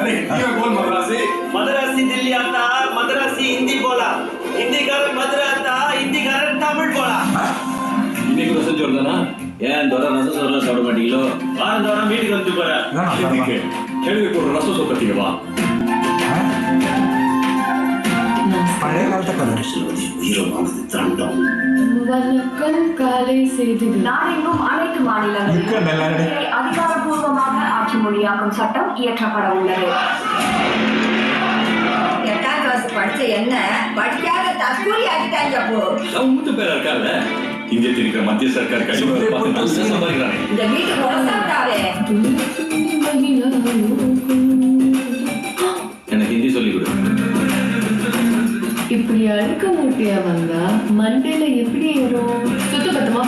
अरे हिंदी में बोल मद्रासी। मद्रासी दिल्ली आता, मद्रासी हिंदी बोला, हिंदीக்காரன் மதுரை आता, हिंदीக்காரன் தமிழ் போலா. இன்னைக்கு ரசம் சொல்றதானா? ஏன் தோற ரசம் சொல்ல சாப்பிட மாட்டீங்களோ? வாரம் தோற வீட்டுக்கு வந்து போற. இதுக்கு கேள்விக்கு ஒரு ரசம் சொல்றீங்க வா. பழைய காலத்தை கதை சொல்வது உயிரமானது தண்டம். வணக்கம் காலை செய்திகள். நாடெங்கும் அனைத்து மாநிலங்களிலும் அதிகாரப்பூர்வமாக ஆட்சி மொழியாக்கும் சட்டம் இயற்றப்பட உள்ளது. 8ஆம் கிளாஸ் படிச்ச என்ன படிக்காத தற்கூலி ஆகிட்டாங்க போ. மூணு பேர் இருக்காங்க. இந்திய இருக்கிற மத்திய சர்க்கார் கழிவு பார்த்து சம்பாதிக்கிறாங்க. இந்த வீட்டுக்கு உடச்சாட்டாவே. எனக்கு ஹிந்தி சொல்லிக் கொடு. இப்படி அழுக்க மூட்டையா வந்தா மண்டையில எப்படி ஏறும்? சுத்தபத்தமா